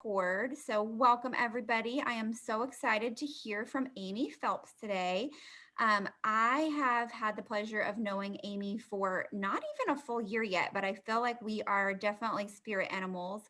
scored. So welcome everybody. I am so excited to hear from Amy Phelps today. I have had the pleasure of knowing Amy for not even a full year yet, but I feel like we are definitely spirit animals.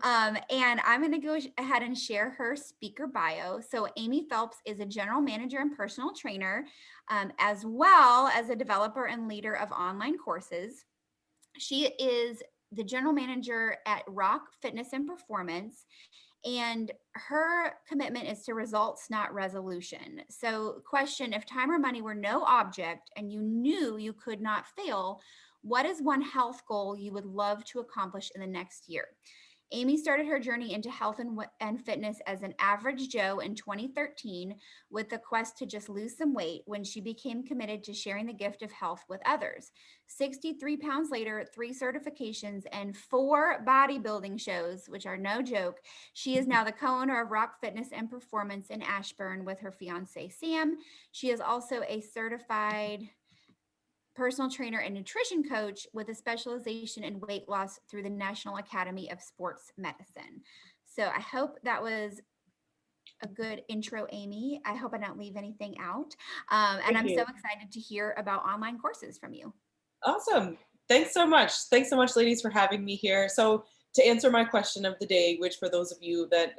And I'm going to go ahead and share her speaker bio. So Amy Phelps is a general manager and personal trainer, as well as a developer and leader of online courses. She is the general manager at Rock Fitness and Performance, and her commitment is to results, not resolution. So, question: if time or money were no object and you knew you could not fail, what is one health goal you would love to accomplish in the next year? Amy started her journey into health and fitness as an average Joe in 2013 with the quest to just lose some weight when she became committed to sharing the gift of health with others. 63 pounds later, 3 certifications, and 4 bodybuilding shows, which are no joke, she is now the co-owner of Rock Fitness and Performance in Ashburn with her fiance, Sam. She is also a certified personal trainer and nutrition coach with a specialization in weight loss through the National Academy of Sports Medicine. So I hope that was a good intro, Amy. I hope I don't leave anything out. And Thank I'm so you. excited to hear about online courses from you. Awesome. Thanks so much. Thanks so much, ladies, for having me here. So to answer my question of the day, which for those of you that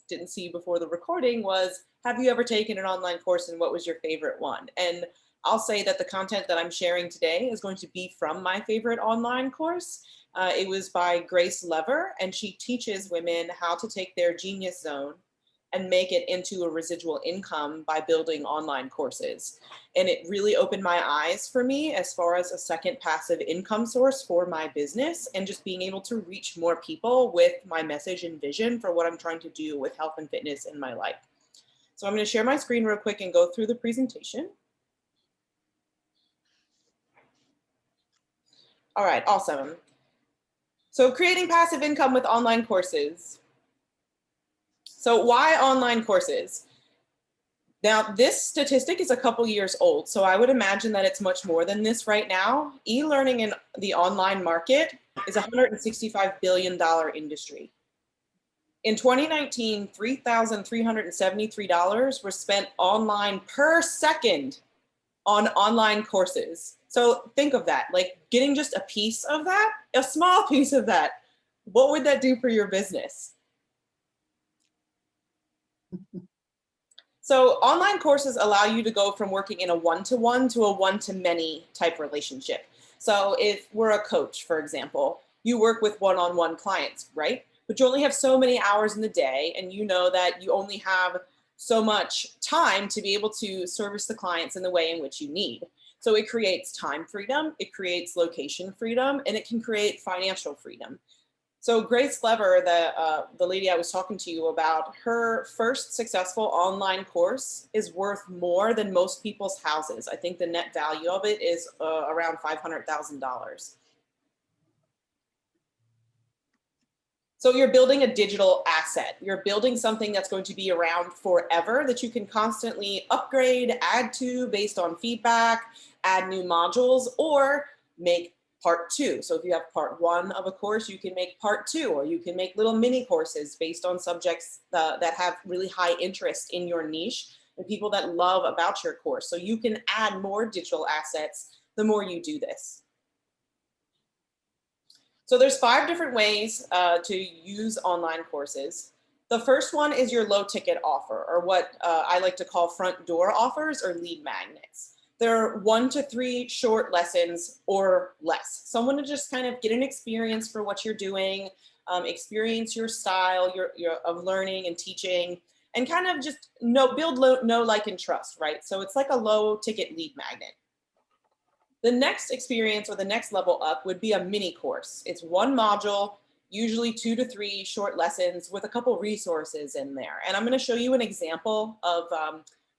didn't see before the recording was, have you ever taken an online course and what was your favorite one? And I'll say that the content that I'm sharing today is going to be from my favorite online course. It was by Grace Lever, and she teaches women how to take their genius zone and make it into a residual income by building online courses. And it really opened my eyes for me as far as a second passive income source for my business and just being able to reach more people with my message and vision for what I'm trying to do with health and fitness in my life. So I'm going to share my screen real quick and go through the presentation. All right, awesome. So creating passive income with online courses. So why online courses? Now, this statistic is a couple years old, so I would imagine that it's much more than this right now. E-learning in the online market is a $165 billion industry. In 2019, $3,373 were spent online per second on online courses. So think of that, like getting just a piece of that, a small piece of that. What would that do for your business? So online courses allow you to go from working in a one-to-one to a one-to-many type relationship. So if we're a coach, for example, you work with one-on-one clients, right? But you only have so many hours in the day, and you know that you only have so much time to be able to service the clients in the way in which you need. So it creates time freedom, it creates location freedom, and it can create financial freedom. So Grace Lever, the lady I was talking to you about, her first successful online course is worth more than most people's houses. I think the net value of it is around $500,000. So you're building a digital asset. You're building something that's going to be around forever that you can constantly upgrade, add to based on feedback, add new modules, or make part 2. So if you have part 1 of a course, you can make part 2, or you can make little mini courses based on subjects that have really high interest in your niche and people that love about your course. So you can add more digital assets the more you do this. So there's 5 different ways to use online courses. The first one is your low ticket offer, or what I like to call front door offers or lead magnets. They're 1 to 3 short lessons or less. Someone to just kind of get an experience for what you're doing, experience your style of learning and teaching, and kind of just build know, like, and trust, right? So it's like a low ticket lead magnet. The next experience or the next level up would be a mini course. It's 1 module, usually 2 to 3 short lessons with a couple resources in there. And I'm going to show you an example of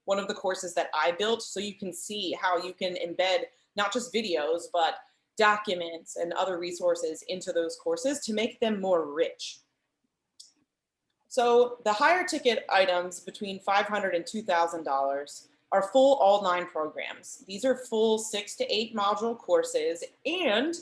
one of the courses that I built so you can see how you can embed not just videos, but documents and other resources into those courses to make them more rich. So the higher ticket items between $500 and $2,000 are full all 9 programs. These are full 6 to 8 module courses, and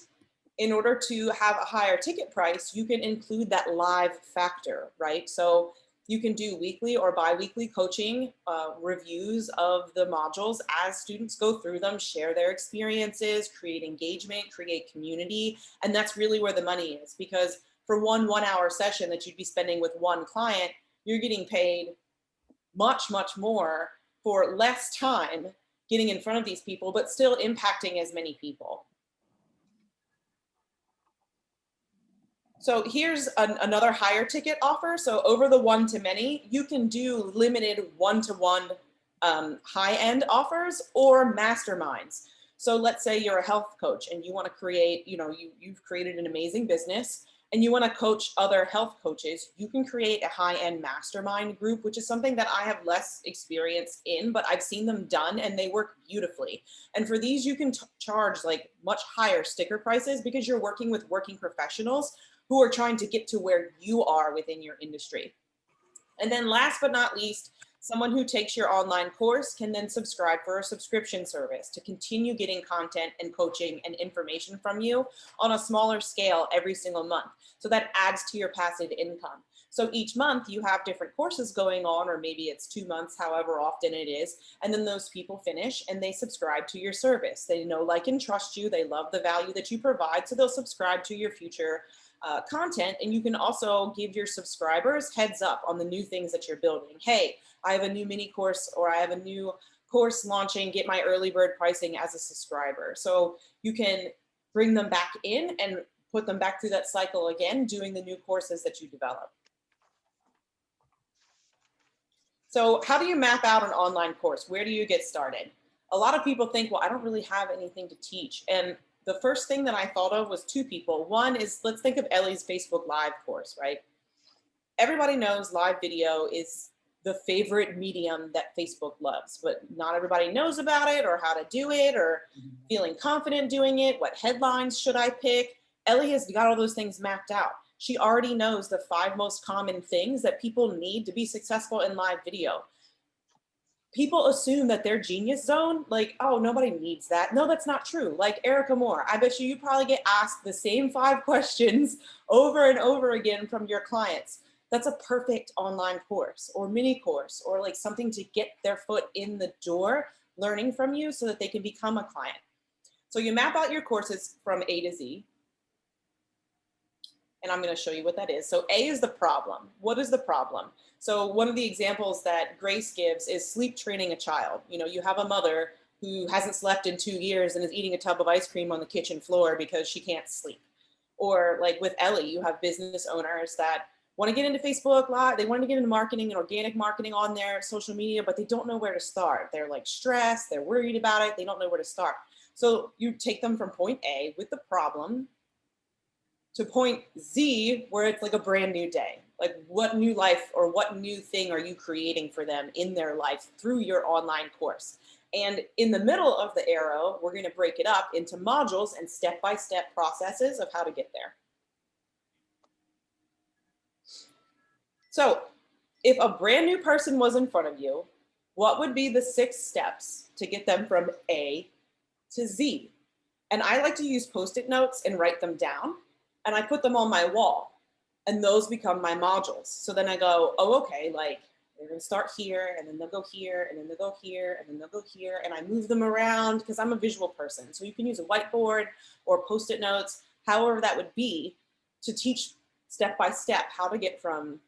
in order to have a higher ticket price, you can include that live factor, right? So you can do weekly or bi-weekly coaching reviews of the modules as students go through them, share their experiences, create engagement, create community. And that's really where the money is, because for one 1 hour session that you'd be spending with one client, you're getting paid much, much more for less time getting in front of these people, but still impacting as many people. So here's another higher ticket offer. So over the one-to-many, you can do limited one-to-one high-end offers or masterminds. So let's say you're a health coach and you want to create, you've created an amazing business and you want to coach other health coaches. You can create a high-end mastermind group, which is something that I have less experience in, but I've seen them done and they work beautifully. And for these, you can charge like much higher sticker prices because you're working with working professionals who are trying to get to where you are within your industry. And then last but not least, someone who takes your online course can then subscribe for a subscription service to continue getting content and coaching and information from you on a smaller scale every single month. So that adds to your passive income. So each month you have different courses going on, or maybe it's 2 months, however often it is. And then those people finish and they subscribe to your service. They know, like, and trust you. They love the value that you provide. So they'll subscribe to your future content. And you can also give your subscribers heads up on the new things that you're building. Hey, I have a new mini course, or I have a new course launching, get my early bird pricing as a subscriber. So you can bring them back in and put them back through that cycle again, doing the new courses that you develop. So how do you map out an online course? Where do you get started? A lot of people think, well, I don't really have anything to teach. And the first thing that I thought of was two people. One is, let's think of Ellie's Facebook Live course, right? Everybody knows live video is the favorite medium that Facebook loves, but not everybody knows about it or how to do it or feeling confident doing it. What headlines should I pick? Ellie has got all those things mapped out. She already knows the 5 most common things that people need to be successful in live video. People assume that their genius zone, like, oh, nobody needs that. No, that's not true. Like Erica Moore, I bet you probably get asked the same 5 questions over and over again from your clients. That's a perfect online course or mini course, or like something to get their foot in the door learning from you so that they can become a client. So you map out your courses from A to Z. And I'm going to show you what that is. So A is the problem. What is the problem? So one of the examples that Grace gives is sleep training a child. You have a mother who hasn't slept in 2 years and is eating a tub of ice cream on the kitchen floor because she can't sleep. Or like with Ellie, you have business owners that want to get into Facebook Live. They want to get into marketing and organic marketing on their social media, but they don't know where to start. They're like stressed. They're worried about it. They don't know where to start. So you take them from point A with the problem to point Z, where it's like a brand new day. Like, what new life or what new thing are you creating for them in their life through your online course? And in the middle of the arrow, we're going to break it up into modules and step-by-step processes of how to get there. So if a brand new person was in front of you, what would be the 6 steps to get them from A to Z? And I like to use Post-it notes and write them down. And I put them on my wall, and those become my modules. So then I go, oh, okay, like they're gonna start here, and then they'll go here, and then they'll go here, and then they'll go here, and I move them around because I'm a visual person. So you can use a whiteboard or Post-it notes, however that would be, to teach step by step how to get from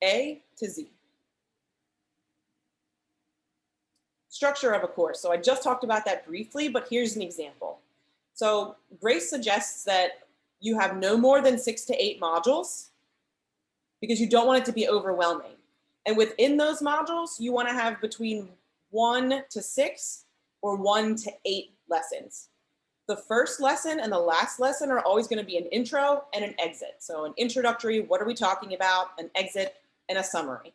A to Z. Structure of a course. So I just talked about that briefly, but here's an example. So Grace suggests that you have no more than 6 to 8 modules because you don't want it to be overwhelming. And within those modules, you want to have between 1 to 6 or 1 to 8 lessons. The first lesson and the last lesson are always going to be an intro and an exit. So an introductory, what are we talking about, an exit, and a summary.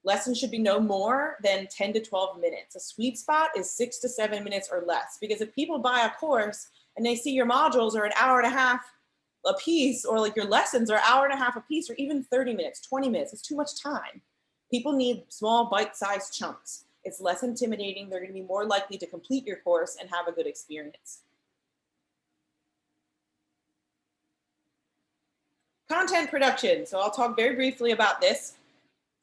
Lessons should be no more than 10 to 12 minutes. A sweet spot is 6 to 7 minutes or less, because if people buy a course and they see your modules are an hour and a half a piece, or like your lessons are hour and a half a piece, or even 30 minutes, 20 minutes, it's too much time. People need small bite-sized chunks. It's less intimidating. They're going to be more likely to complete your course and have a good experience. Content production. So I'll talk very briefly about this.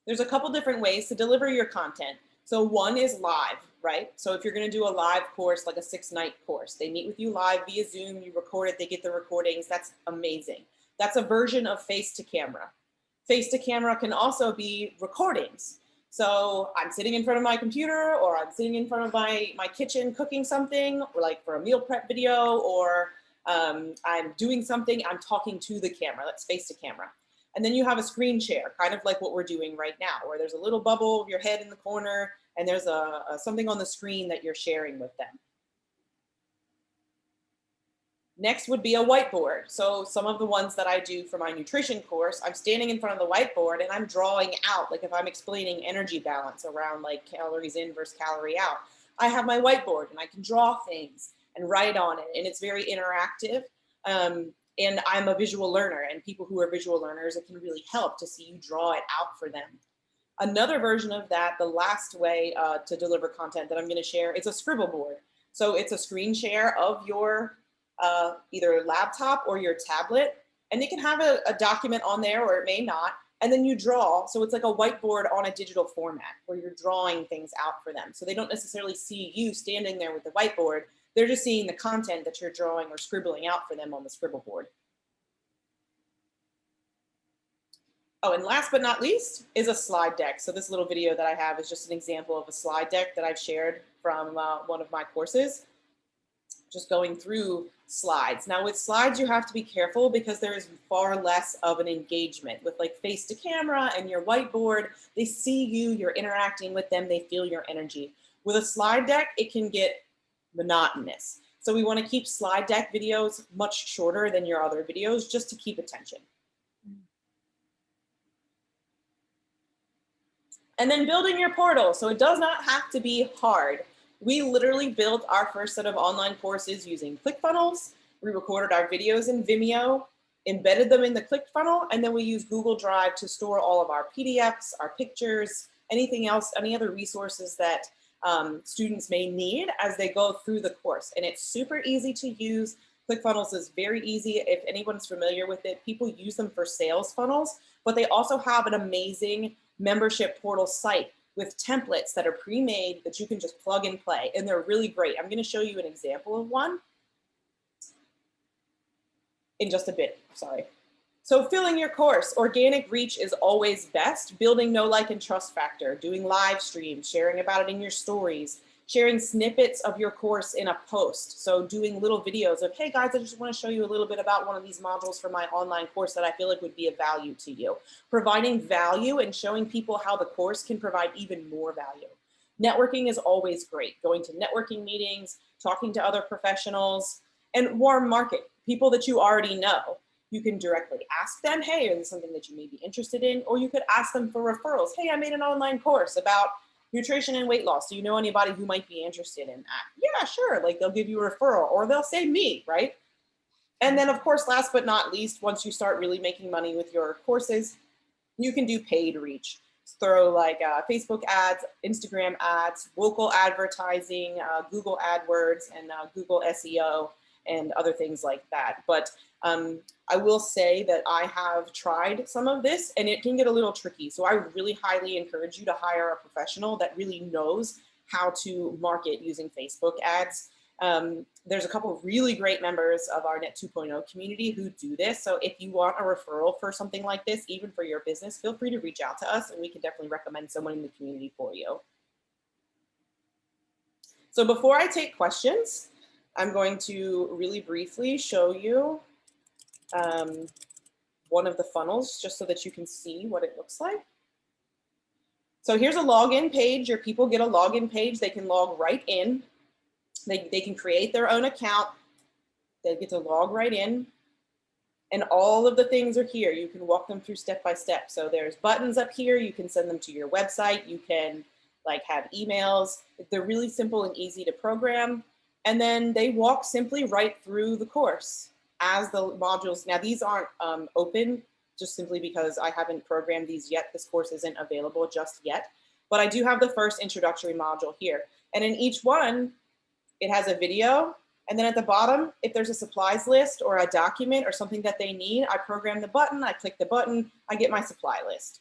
There's a couple different ways to deliver your content. So one is live, right? So if you're going to do a live course, like a 6-night course, they meet with you live via Zoom, you record it, they get the recordings. That's amazing. That's a version of face to camera. Face to camera can also be recordings. So I'm sitting in front of my computer, or I'm sitting in front of my kitchen cooking something, or like for a meal prep video, or I'm doing something, I'm talking to the camera. That's face to camera. And then you have a screen share, kind of like what we're doing right now, where there's a little bubble of your head in the corner, and there's something on the screen that you're sharing with them. Next would be a whiteboard. So some of the ones that I do for my nutrition course, I'm standing in front of the whiteboard and I'm drawing out, like if I'm explaining energy balance around like calories in versus calorie out, I have my whiteboard and I can draw things and write on it, and it's very interactive. And I'm a visual learner, and people who are visual learners, it can really help to see you draw it out for them. Another version of that, the last way to deliver content that I'm going to share, is a scribble board. So it's a screen share of your either laptop or your tablet, and it can have a document on there, or it may not, and then you draw. So it's like a whiteboard on a digital format where you're drawing things out for them. So they don't necessarily see you standing there with the whiteboard. They're just seeing the content that you're drawing or scribbling out for them on the scribble board. Oh, and last but not least is a slide deck. So this little video that I have is just an example of a slide deck that I've shared from one of my courses, just going through slides. Now with slides, you have to be careful because there is far less of an engagement with like face to camera and your whiteboard. They see you, you're interacting with them, they feel your energy. With a slide deck, it can get monotonous. So we want to keep slide deck videos much shorter than your other videos just to keep attention. And then building your portal. So it does not have to be hard. We literally built our first set of online courses using ClickFunnels. We recorded our videos in Vimeo, embedded them in the ClickFunnel, and then we use Google Drive to store all of our PDFs, our pictures, anything else, any other resources that students may need as they go through the course. And it's super easy to use. ClickFunnels is very easy. If anyone's familiar with it, people use them for sales funnels, but they also have an amazing membership portal site with templates that are pre-made that you can just plug and play. And they're really great. I'm going to show you an example of one in just a bit, sorry. So filling your course, organic reach is always best. Building know, like, and trust factor, doing live streams, sharing about it in your stories, sharing snippets of your course in a post. So doing little videos of, hey guys, I just want to show you a little bit about one of these modules for my online course that I feel like would be of value to you. Providing value and showing people how the course can provide even more value. Networking is always great. Going to networking meetings, talking to other professionals, and warm market, people that you already know. You can directly ask them, hey, is this something that you may be interested in? Or you could ask them for referrals. Hey, I made an online course about nutrition and weight loss. Do you know anybody who might be interested in that? Yeah, sure. Like they'll give you a referral, or they'll say me, right? And then of course, last but not least, once you start really making money with your courses, you can do paid reach. Throw like Facebook ads, Instagram ads, local advertising, Google AdWords, and Google SEO, and other things like that. But I will say that I have tried some of this and it can get a little tricky. So I really highly encourage you to hire a professional that really knows how to market using Facebook ads. There's a couple of really great members of our Net 2.0 community who do this. So if you want a referral for something like this, even for your business, feel free to reach out to us and we can definitely recommend someone in the community for you. So before I take questions, I'm going to really briefly show you one of the funnels just so that you can see what it looks like. So here's a login page. Your people get a login page. They can log right in. They can create their own account. They get to log right in. And all of the things are here. You can walk them through step by step. So there's buttons up here. You can send them to your website. You can like have emails. They're really simple and easy to program. And then they walk simply right through the course as the modules. Now these aren't open just simply because I haven't programmed these yet. This course isn't available just yet, but I do have the first introductory module here. And in each one, it has a video, And then at the bottom, if there's a supplies list or a document or something that they need, I program the button, I click the button, I get my supply list.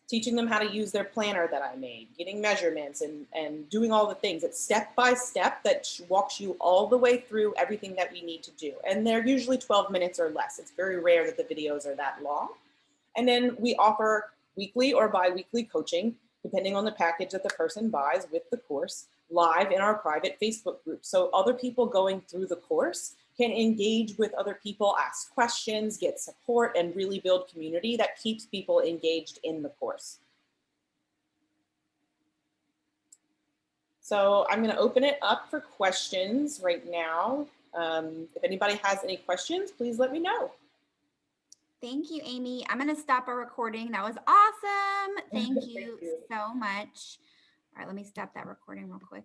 Teaching them how to use their planner that I made, getting measurements and doing all the things. It's step by step that walks you all the way through everything that we need to do. And they're usually 12 minutes or less. It's very rare that the videos are that long. And then we offer weekly or bi-weekly coaching, depending on the package that the person buys with the course, live in our private Facebook group. So other people going through the course can engage with other people, ask questions, get support, and really build community that keeps people engaged in the course. So I'm going to open it up for questions right now. If anybody has any questions, please let me know. Thank you, Amy. I'm going to stop our recording. That was awesome. Thank Thank you you. so much. All right, let me stop that recording real quick.